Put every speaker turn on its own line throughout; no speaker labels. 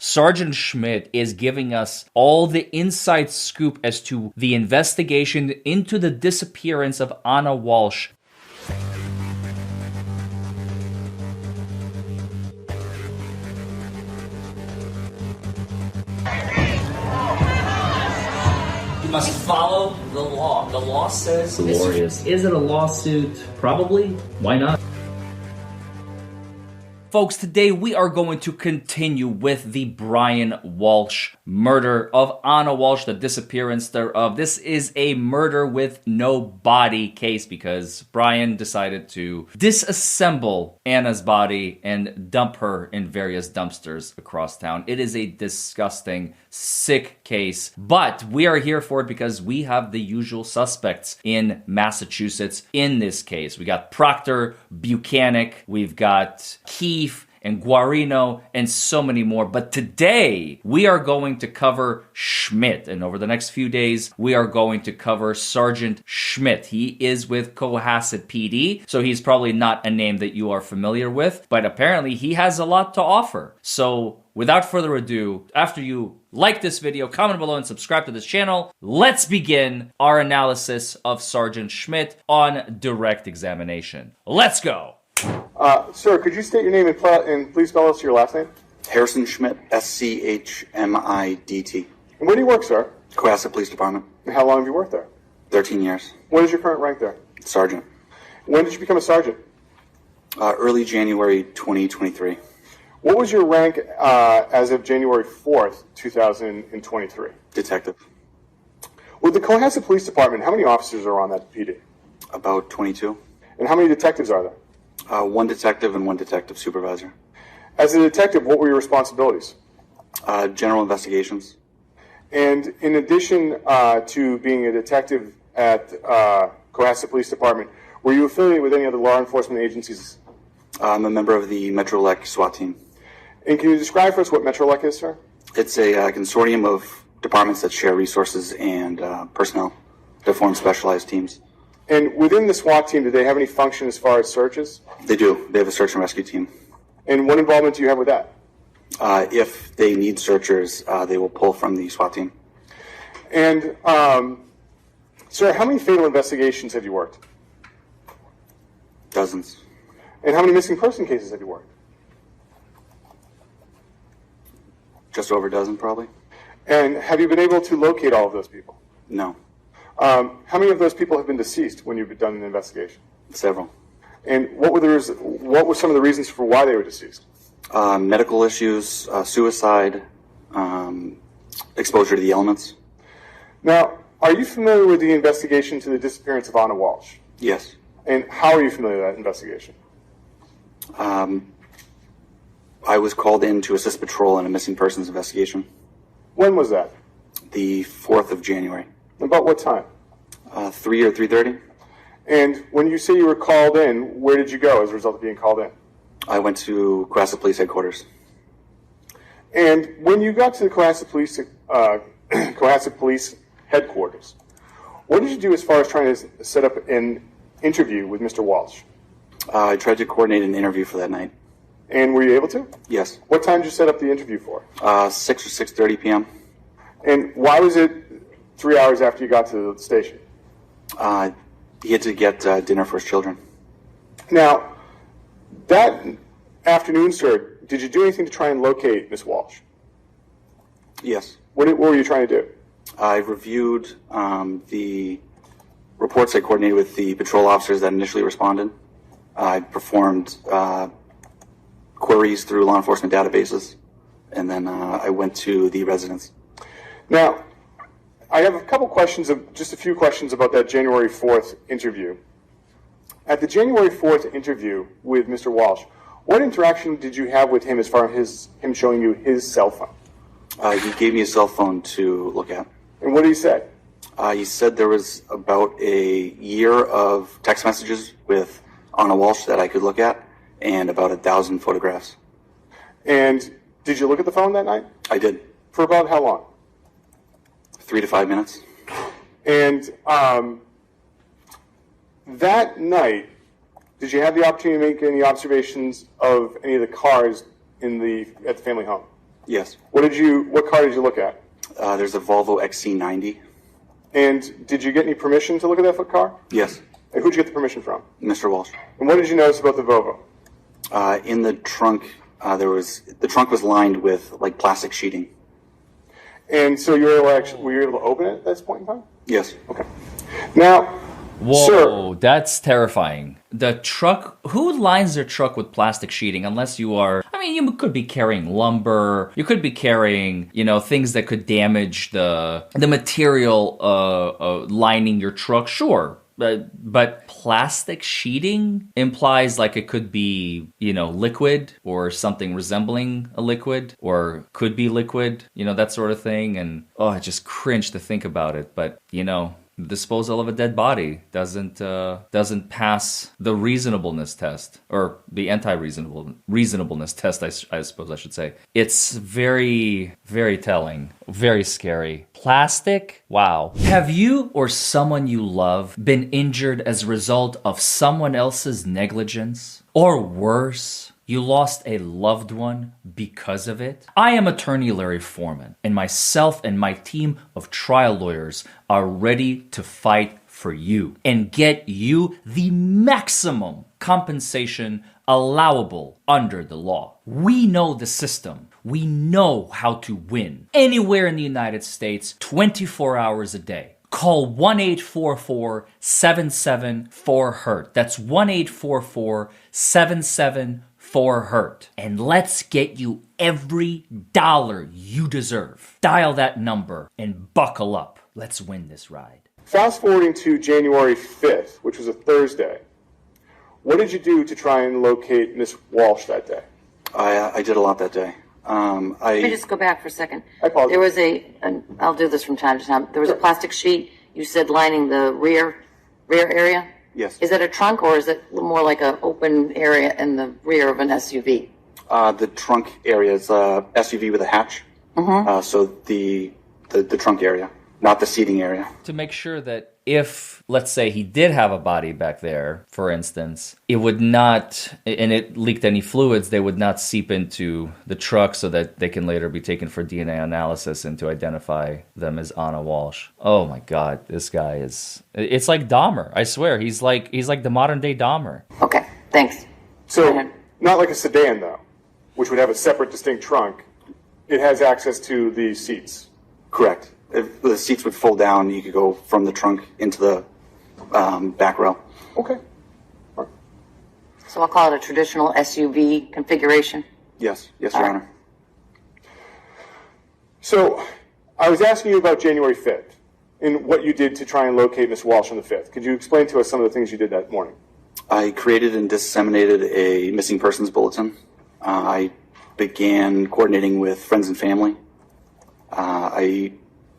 Sergeant Schmidt is giving us all the inside scoop as to the investigation into the disappearance of Anna Walsh. You must follow the law. The law says...
Glorious. Is it a lawsuit? Probably. Why not?
Folks, today we are going to continue with the Brian Walsh murder of Anna Walsh, the disappearance thereof. This is a murder with no body case because Brian decided to disassemble Anna's body and dump her in various dumpsters across town. It is a disgusting, sick case, but we are here for it because we have the usual suspects in Massachusetts in this case. We got Proctor, Buchanan, we've got Keefe, and Guarino, and so many more. But today, we are going to cover Schmidt. And over the next few days, we are going to cover Sergeant Schmidt. He is with Cohasset PD, so he's probably not a name that you are familiar with, but apparently he has a lot to offer. So without further ado, after you like this video, comment below and subscribe to this channel, let's begin our analysis of Sergeant Schmidt on direct examination. Let's go!
Sir, could you state your name and please spell us your last name?
Harrison Schmidt, Schmidt.
And where do you work, sir?
Cohasset Police Department.
And how long have you worked there?
13 years.
What is your current rank there?
Sergeant.
When did you become a sergeant?
Early January 2023.
What was your rank as of January 4th, 2023?
Detective.
With the Cohasset Police Department, how many officers are on that PD?
About 22.
And how many detectives are there?
One detective and one detective supervisor.
As a detective, what were your responsibilities?
General investigations.
And in addition to being a detective at Cohasset Police Department, were you affiliated with any other law enforcement agencies?
I'm a member of the Metrolec SWAT team.
And can you describe for us what Metrolec is, sir?
It's a consortium of departments that share resources and personnel to form specialized teams.
And within the SWAT team, do they have any function as far as searches?
They do. They have a search and rescue team.
And what involvement do you have with that?
If they need searchers, they will pull from the SWAT team.
And, sir, how many fatal investigations have you worked?
Dozens.
And how many missing person cases have you worked?
Just over a dozen, probably.
And have you been able to locate all of those people?
No.
How many of those people have been deceased when you've done an investigation?
Several.
And what were some of the reasons for why they were deceased?
Medical issues, suicide, exposure to the elements.
Now, are you familiar with the investigation to the disappearance of Anna Walsh?
Yes.
And how are you familiar with that investigation?
I was called in to assist patrol in a missing persons investigation.
When was that?
The 4th of January.
About what time?
3 or 3:30.
And when you say you were called in, where did you go as a result of being called in?
I went to Cohasset Police Headquarters.
And when you got to the Cohasset Police Headquarters, what did you do as far as trying to set up an interview with Mr. Walsh?
I tried to coordinate an interview for that night.
And were you able to?
Yes.
What time did you set up the interview for?
6 or 6:30 p.m.
And why was it 3 hours after you got to the station?
He had to get dinner for his children.
Now, that afternoon, sir, did you do anything to try and locate Miss Walsh?
Yes.
What were you trying to do?
I reviewed the reports I coordinated with the patrol officers that initially responded. I performed queries through law enforcement databases, and then I went to the residence.
Now, I have just a few questions about that January 4th interview. At the January 4th interview with Mr. Walsh, what interaction did you have with him as far as him showing you his cell phone?
He gave me a cell phone to look at.
And what did he say?
He said there was about a year of text messages with Anna Walsh that I could look at, and about 1,000 photographs.
And did you look at the phone that night?
I did.
For about how long?
3 to 5 minutes.
And that night, did you have the opportunity to make any observations of any of the cars at the family home?
Yes.
What car did you look at?
There's a Volvo XC90.
And did you get any permission to look at that car?
Yes.
And who'd you get the permission from?
Mr. Walsh.
And what did you notice about the Volvo?
In the trunk, the trunk was lined with like plastic sheeting.
And so were you able to open it at this point in time?
Yes.
Okay. Now,
Whoa,
sir,
that's terrifying. The truck, who lines their truck with plastic sheeting unless you are, I mean, you could be carrying lumber, you could be carrying, things that could damage the material lining your truck, sure. But plastic sheeting implies like it could be, liquid or something resembling a liquid or could be liquid, that sort of thing. And, I just cringe to think about it. But, disposal of a dead body doesn't pass the reasonableness test, or the reasonableness test, I suppose I should say. It's very, very telling, very scary. Plastic? Wow. Have you or someone you love been injured as a result of someone else's negligence? Or worse, you lost a loved one because of it? I am attorney Larry Forman, and myself and my team of trial lawyers are ready to fight for you and get you the maximum compensation allowable under the law. We know the system. We know how to win anywhere in the United States, 24 hours a day. Call 1-844-77-4HURT. That's 1-844-77-4HURT. And let's get you every dollar you deserve. Dial that number and buckle up. Let's win this ride.
fast forwarding to January 5th, which was a Thursday, what did you do to try and locate Miss Walsh that day?
I did a lot that day.
Let me just go back for a second.
I apologize.
There was I'll do this from time to time. There was a plastic sheet, you said, lining the rear area?
Yes.
Is that a trunk, or is it more like an open area in the rear of an SUV?
The trunk area is a SUV with a hatch. Mm-hmm. So the trunk area, not the seating area.
To make sure that if, let's say, he did have a body back there, for instance, it would not, and it leaked any fluids, they would not seep into the truck so that they can later be taken for DNA analysis and to identify them as Anna Walsh. Oh my God, this guy it's like Dahmer. I swear, he's like the modern day Dahmer.
Okay, thanks.
So, not like a sedan, though, which would have a separate, distinct trunk. It has access to the seats.
Correct. If the seats would fold down, you could go from the trunk into the back row.
Okay.
So I'll call it a traditional SUV configuration?
Yes, Your Honor.
So, I was asking you about January 5th and what you did to try and locate Miss Walsh on the 5th. Could you explain to us some of the things you did that morning?
I created and disseminated a missing persons bulletin. I began coordinating with friends and family. I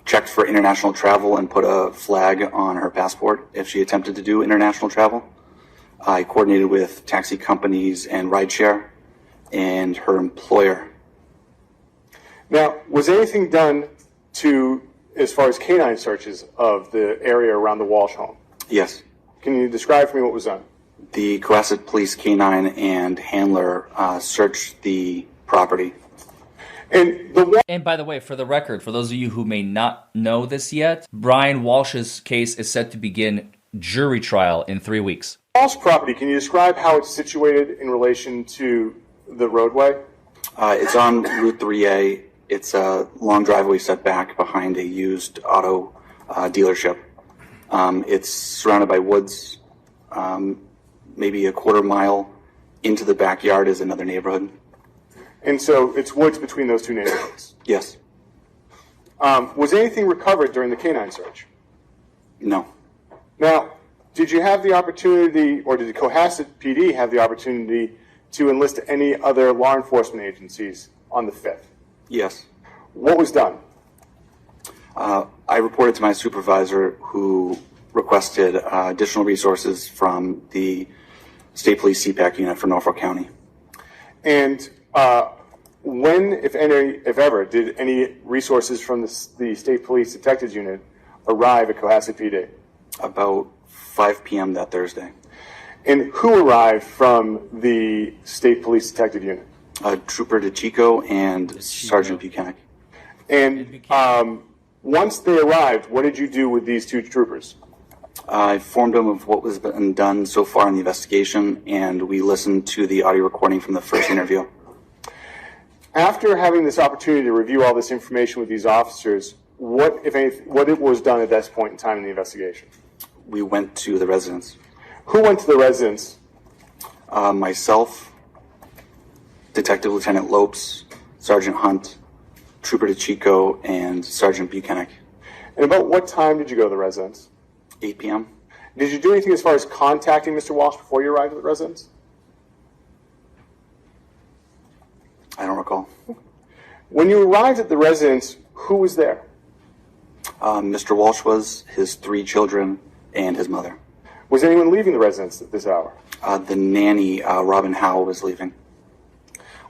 checked for international travel and put a flag on her passport if she attempted to do international travel. I coordinated with taxi companies and rideshare and her employer.
Now, was anything done as far as canine searches of the area around the Walsh home?
Yes.
Can you describe for me what was done?
The Cohasset Police Canine and handler searched the property.
And by the way, for the record, for those of you who may not know this yet, Brian Walsh's case is set to begin jury trial in 3 weeks.
Walsh property, can you describe how it's situated in relation to the roadway?
It's on Route 3A. It's a long driveway set back behind a used auto dealership. It's surrounded by woods. Maybe a quarter mile into the backyard is another neighborhood.
And so it's woods between those two neighborhoods?
Yes.
Was anything recovered during the canine search?
No.
Now, did you have the opportunity, or did the Cohasset PD have the opportunity to enlist any other law enforcement agencies on the 5th?
Yes.
What was done?
I reported to my supervisor, who requested additional resources from the State Police CPAC unit for Norfolk County.
And when, if ever, did any resources from the State Police Detectives Unit arrive at Cohasset PD?
About 5 p.m. that Thursday.
And who arrived from the State Police Detective Unit?
Trooper DeChico and Sergeant Buchanan.
And once they arrived, what did you do with these two troopers?
I informed them of what was been done so far in the investigation, and we listened to the audio recording from the first interview.
After having this opportunity to review all this information with these officers, what, if anything, what was done at this point in time in the investigation?
We went to the residence.
Who went to the residence?
Myself, Detective Lieutenant Lopes, Sergeant Hunt, Trooper DeChico, and Sergeant Buchanan.
And about what time did you go to the residence?
8 p.m.
Did you do anything as far as contacting Mr. Walsh before you arrived at the residence?
I don't recall.
When you arrived at the residence, who was there?
Mr. Walsh was, his 3 children, and his mother.
Was anyone leaving the residence at this hour?
The nanny, Robin Howe, was leaving.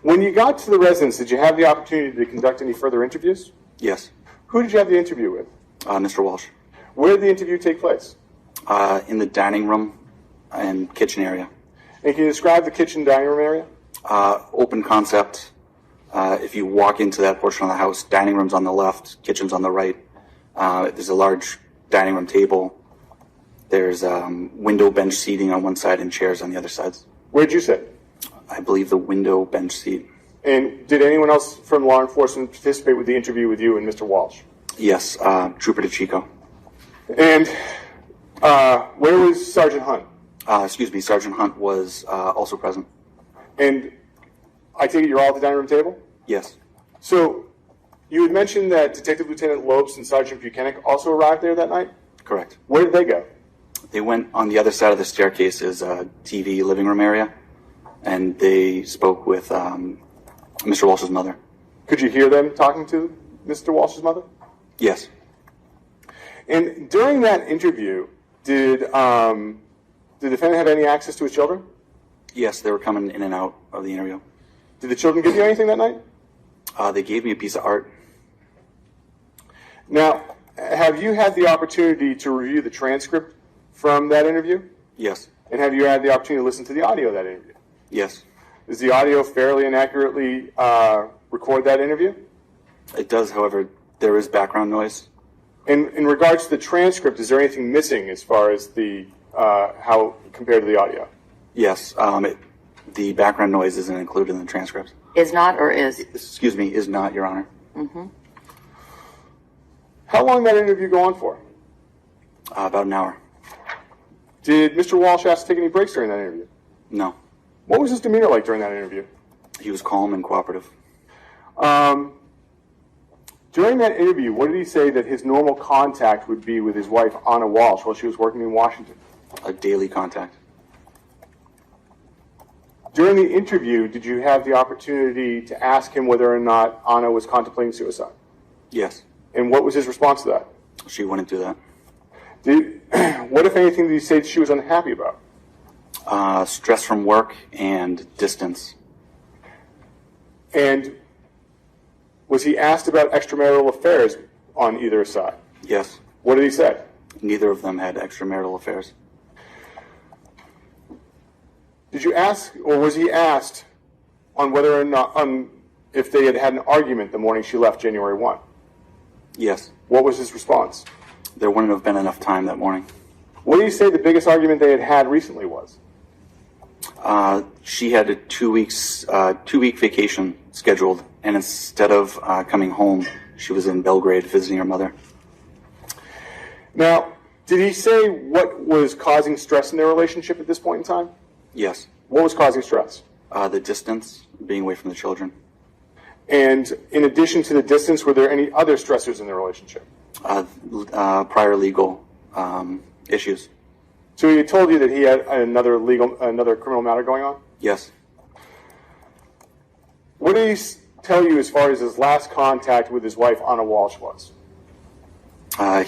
When you got to the residence, did you have the opportunity to conduct any further interviews?
Yes.
Who did you have the interview with?
Mr. Walsh.
Where did the interview take place?
In the dining room and kitchen area.
And can you describe the kitchen dining room area?
Open concept. If you walk into that portion of the house, dining room's on the left, kitchen's on the right. There's a large dining room table. There's window bench seating on one side and chairs on the other sides.
Where did you sit?
I believe the window bench seat.
And did anyone else from law enforcement participate with the interview with you and Mr. Walsh?
Yes, Trooper DeChico.
And where was Sergeant Hunt?
Sergeant Hunt was also present.
And I take it you're all at the dining room table?
Yes.
So you had mentioned that Detective Lieutenant Lopes and Sergeant Buchanan also arrived there that night?
Correct.
Where did they go?
They went on the other side of the staircase is a TV living room area, and they spoke with Mr. Walsh's mother.
Could you hear them talking to Mr. Walsh's mother?
Yes.
And during that interview, did the defendant have any access to his children?
Yes, they were coming in and out of the interview.
Did the children give you anything that night?
They gave me a piece of art.
Now, have you had the opportunity to review the transcript from that interview?
Yes.
And have you had the opportunity to listen to the audio of that interview?
Yes.
Does the audio fairly and accurately record that interview?
It does, however, there is background noise.
In regards to the transcript, is there anything missing as far as the how compared to the audio?
Yes. The background noise isn't included in the transcript.
Is not or is?
Excuse me, is not, Your Honor.
Mm-hmm.
How long did that interview go on for?
About an hour.
Did Mr. Walsh ask to take any breaks during that interview?
No.
What was his demeanor like during that interview?
He was calm and cooperative.
During that interview, what did he say that his normal contact would be with his wife, Anna Walsh, while she was working in Washington?
A daily contact.
During the interview, did you have the opportunity to ask him whether or not Anna was contemplating suicide?
Yes.
And what was his response to that?
She wouldn't do that.
What, if anything, did he say she was unhappy about?
Stress from work and distance.
And was he asked about extramarital affairs on either side?
Yes.
What did he say?
Neither of them had extramarital affairs.
Did you ask, or was he asked on whether or not, if they had had an argument the morning she left January 1?
Yes.
What was his response?
There wouldn't have been enough time that morning.
What do you say the biggest argument they had had recently was?
She had a 2-week vacation scheduled, and instead of coming home, she was in Belgrade visiting her mother.
Now, did he say what was causing stress in their relationship at this point in time?
Yes.
What was causing stress?
The distance, being away from the children.
And in addition to the distance, were there any other stressors in their relationship?
Prior legal issues.
So he had told you that he had another criminal matter going on?
Yes.
What did he tell you as far as his last contact with his wife, Anna Walsh, was?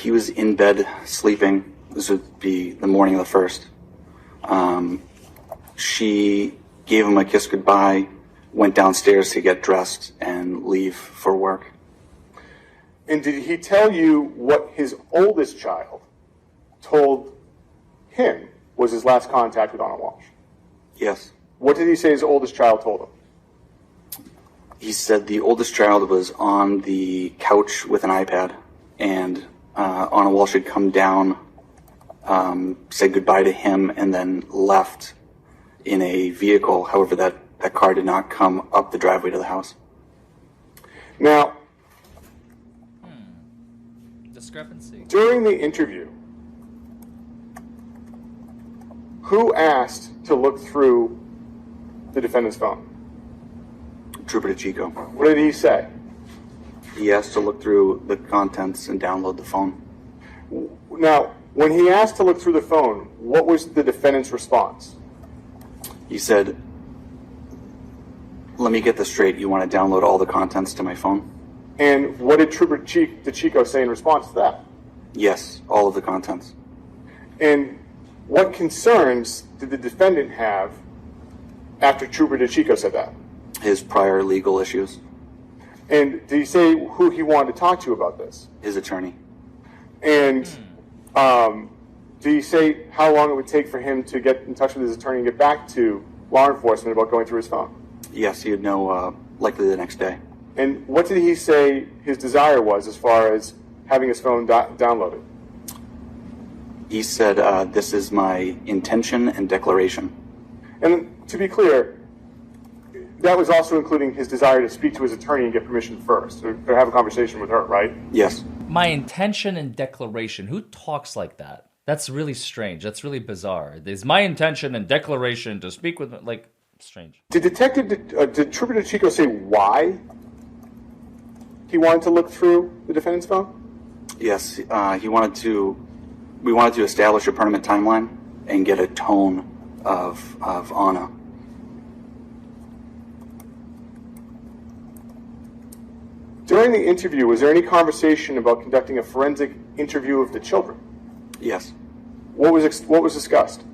He was in bed sleeping. This would be the morning of the 1st. She gave him a kiss goodbye, went downstairs to get dressed and leave for work.
And did he tell you what his oldest child told him was his last contact with Anna Walsh?
Yes.
What did he say his oldest child told him?
He said the oldest child was on the couch with an iPad, and Anna Walsh had come down, said goodbye to him, and then left in a vehicle. However, that car did not come up the driveway to the house.
Now,
Discrepancy.
during the interview, who asked to look through the defendant's phone?
Trooper DeChico.
What did he say?
He asked to look through the contents and download the phone.
Now, when he asked to look through the phone, what was the defendant's response?
He said, "Let me get this straight. You want to download all the contents to my phone?"
And what did Trooper DeChico say in response to that?
Yes, all of the contents.
And what concerns did the defendant have after Trooper DeChico said that?
His prior legal issues.
And did he say who he wanted to talk to about this?
His attorney.
And did he say how long it would take for him to get in touch with his attorney and get back to law enforcement about going through his phone?
Yes, he would know likely the next day.
And what did he say his desire was as far as having his phone downloaded?
He said, "This is my intention and declaration."
And to be clear, that was also including his desire to speak to his attorney and get permission first, or have a conversation with her, right?
Yes.
My intention and declaration. Who talks like that? That's really strange. That's really bizarre. It's my intention and declaration to speak with, like, strange.
Did did Trooper DeChico say why he wanted to look through the defendant's phone?
Yes, we wanted to establish a permanent timeline and get a tone of Anna.
During the interview, was there any conversation about conducting a forensic interview of the children?
Yes.
What was discussed?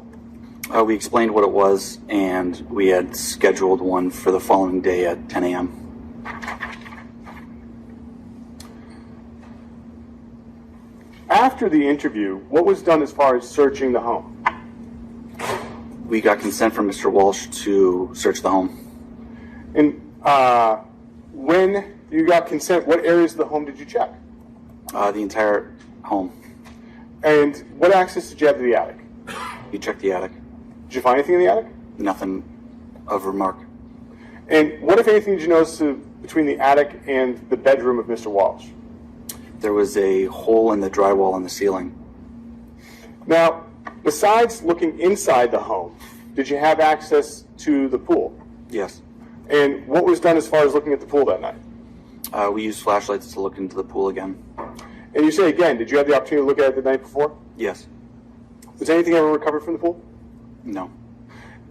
We explained what it was, and we had scheduled one for the following day at 10 a.m.
After the interview, what was done as far as searching the home?
We got consent from Mr. Walsh to search the home.
And when you got consent, what areas of the home did you check?
The entire home.
And what access did you have to the attic?
We checked the attic.
Did you find anything in the attic?
Nothing of remark.
And what, if anything, did you notice between the attic and the bedroom of Mr. Walsh?
There was a hole in the drywall on the ceiling.
Now, besides looking inside the home, did you have access to the pool?
Yes.
And what was done as far as looking at the pool that night?
We used flashlights to look into the pool again.
And you say again, did you have the opportunity to look at it the night before?
Yes.
Was anything ever recovered from the pool?
No.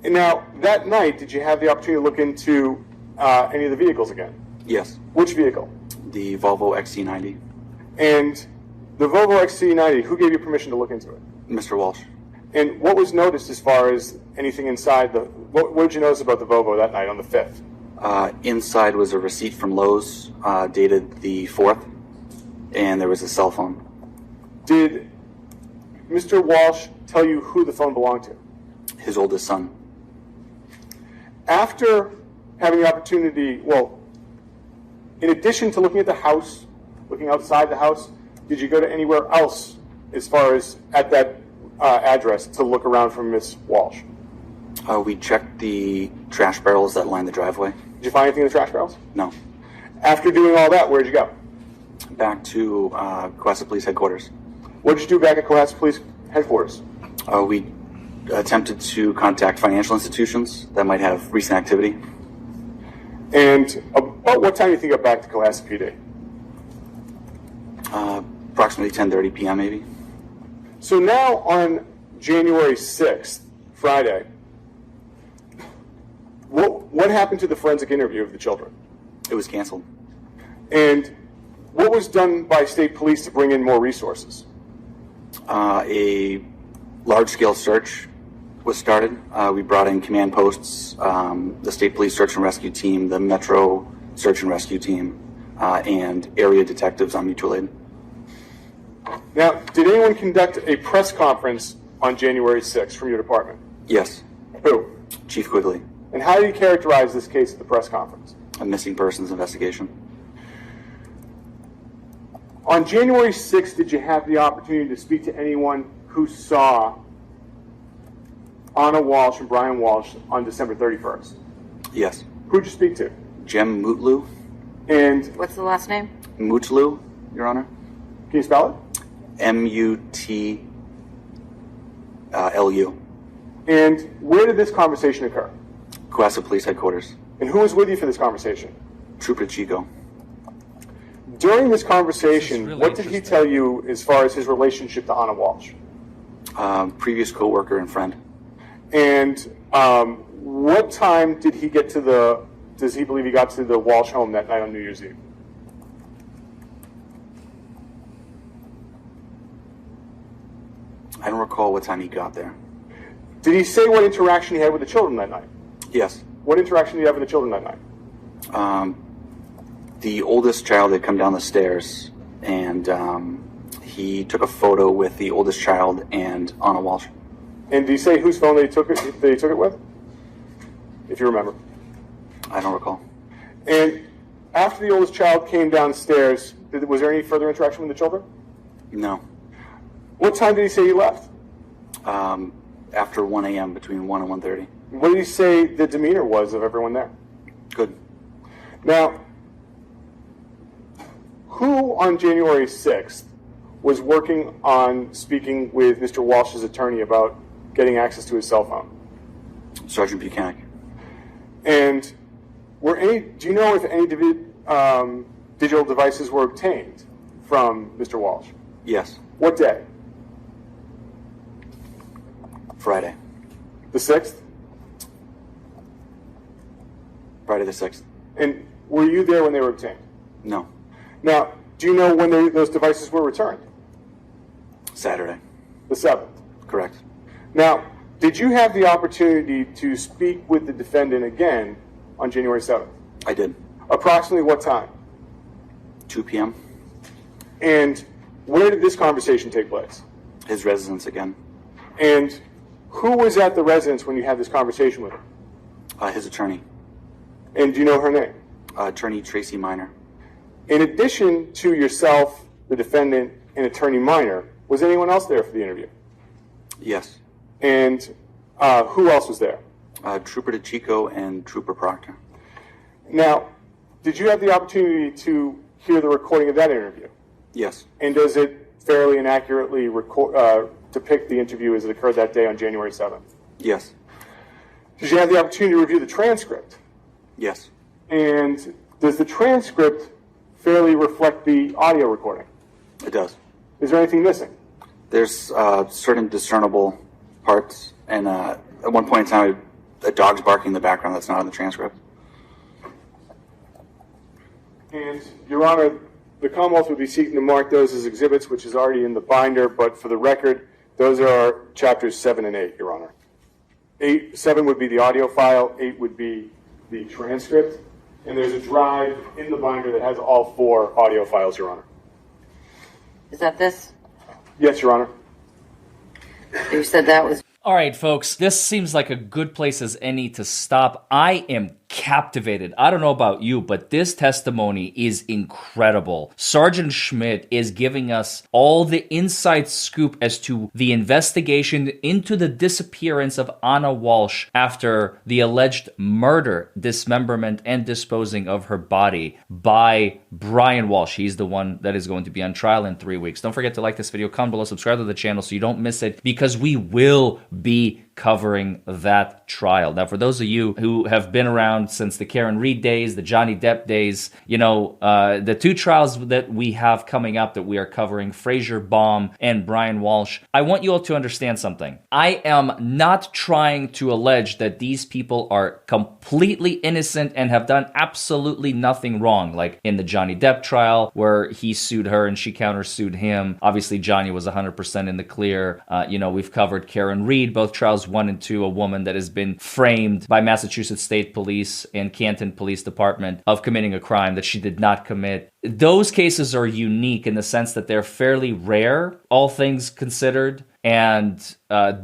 And now, that night, did you have the opportunity to look into any of the vehicles again?
Yes.
Which vehicle?
The Volvo XC90.
And the Volvo XC90, who gave you permission to look into it?
Mr. Walsh.
And what was noticed as far as anything inside the... What did you notice about the Volvo that night on the 5th?
Inside was a receipt from Lowe's, dated the 4th, and there was a cell phone.
Did Mr. Walsh tell you who the phone belonged to?
His oldest son.
After having the opportunity, well, in addition to looking at the house, looking outside the house, did you go to anywhere else as far as at that address to look around for Miss Walsh?
We checked the trash barrels that line the driveway.
Did you find anything in the trash barrels?
No.
After doing all that, where did you go?
Back to Cohasset Police Headquarters.
What did you do back at Cohasset Police Headquarters?
We attempted to contact financial institutions that might have recent activity.
And about what time do you think you got back to Cohasset PD?
Approximately 10:30 p.m. maybe.
So now on January 6th, Friday, what happened to the forensic interview of the children?
It was canceled.
And what was done by state police to bring in more resources?
A large-scale search was started. We brought in command posts, the State Police Search and Rescue Team, the Metro Search and Rescue Team, and area detectives on mutual aid.
Now, did anyone conduct a press conference on January 6th from your department?
Yes.
Who?
Chief Quigley.
And how do you characterize this case at the press conference?
A missing persons investigation.
On January 6th, did you have the opportunity to speak to anyone who saw Anna Walsh and Brian Walsh on December 31st?
Yes.
Who'd you speak to?
Jem Mutlu.
And
What's the last name?
Mutlu, Your Honor.
can you spell it?
Mutlu.
And where did this conversation occur?
Cohasset Police Headquarters.
And who was with you for this conversation?
Trooper Chico.
During this conversation,
This is really
what did he
interesting.
tell you as far as his relationship to Anna Walsh?
Previous co-worker and friend.
And what time did he get to does he believe he got to the Walsh home that night on New Year's Eve?
I don't recall what time he got there.
Did he say what interaction he had with the children that night?
Yes.
What interaction did he have with the children that night?
The oldest child had come down the stairs, and he took a photo with the oldest child and Anna Walsh.
And did he say whose phone they took it with? If you remember.
I don't recall.
And after the oldest child came downstairs, was there any further interaction with the children?
No.
What time did he say he left?
After 1 a.m., between 1 and 1:30.
What did he say the demeanor was of everyone there?
Good.
Now, who on January 6th was working on speaking with Mr. Walsh's attorney about getting access to his cell phone?
Sergeant Buchanan.
And do you know if any digital devices were obtained from Mr. Walsh?
Yes.
What day?
Friday.
The 6th?
Friday the 6th.
And were you there when they were obtained?
No.
Now, do you know when those devices were returned?
Saturday.
The 7th.
Correct.
Now, did you have the opportunity to speak with the defendant again on January 7th?
I did.
Approximately what time?
2 p.m.
And where did this conversation take place?
His residence again.
And who was at the residence when you had this conversation with him?
His attorney.
And do you know her name?
Attorney Tracy Minor.
In addition to yourself, the defendant, and Attorney Minor, was anyone else there for the interview?
Yes.
And who else was there?
Trooper DeChico and Trooper Proctor.
Now, did you have the opportunity to hear the recording of that interview?
Yes.
And does it fairly and accurately depict the interview as it occurred that day on January 7th?
Yes.
Did you have the opportunity to review the transcript?
Yes.
And does the transcript fairly reflect the audio recording?
It does.
Is there anything missing?
There's certain discernible parts, and at one point in time, a dog's barking in the background that's not in the transcript.
And, Your Honor, the Commonwealth would be seeking to mark those as exhibits, which is already in the binder, but for the record, those are chapters 7 and 8, Your Honor. 7 would be the audio file, 8 would be the transcript, and there's a drive in the binder that has all 4 audio files, Your Honor.
Is that this?
Yes, Your Honor.
You said that was...
All right, folks, this seems like a good place as any to stop. I am captivated. I don't know about you, but this testimony is incredible. Sergeant Schmidt is giving us all the inside scoop as to the investigation into the disappearance of Anna Walsh after the alleged murder, dismemberment, and disposing of her body by Brian Walsh. He's the one that is going to be on trial in 3 weeks. Don't forget to like this video, comment below, subscribe to the channel so you don't miss it, because we will be covering that trial. Now, for those of you who have been around since the Karen Reed days, the Johnny Depp days, you know, the 2 trials that we have coming up that we are covering, Fraser Baum and Brian Walsh, I want you all to understand something. I am not trying to allege that these people are completely innocent and have done absolutely nothing wrong, like in the Johnny Depp trial where he sued her and she countersued him. Obviously, Johnny was 100% in the clear. You know, we've covered Karen Reed, both trials 1 and 2, a woman that has been framed by Massachusetts State Police and Canton Police Department of committing a crime that she did not commit. Those cases are unique in the sense that they're fairly rare, all things considered, And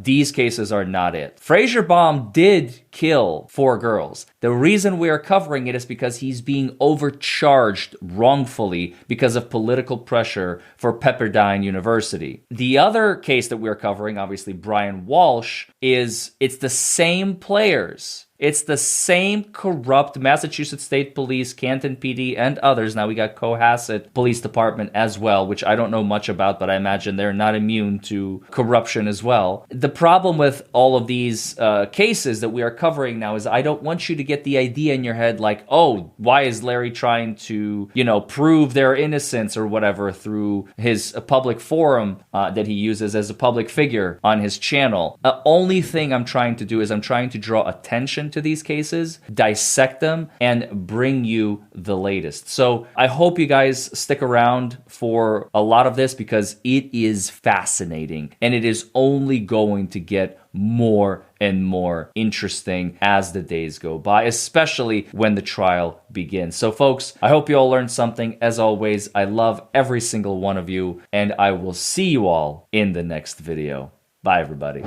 these cases are not it. Frazier Baum did kill 4 girls. The reason we are covering it is because he's being overcharged wrongfully because of political pressure for Pepperdine University. The other case that we're covering, obviously Brian Walsh, it's the same players. It's the same corrupt Massachusetts State Police, Canton PD, and others. Now we got Cohasset Police Department as well, which I don't know much about, but I imagine they're not immune to corruption as well. The problem with all of these cases that we are covering now is I don't want you to get the idea in your head like, oh, why is Larry trying to, prove their innocence or whatever through his public forum that he uses as a public figure on his channel. The only thing I'm trying to do is I'm trying to draw attention to these cases, dissect them, and bring you the latest. So I hope you guys stick around for a lot of this because it is fascinating and it is only going to get more and more interesting as the days go by, especially when the trial begins. So folks, I hope you all learned something. As always, I love every single one of you, and I will see you all in the next video. Bye, everybody.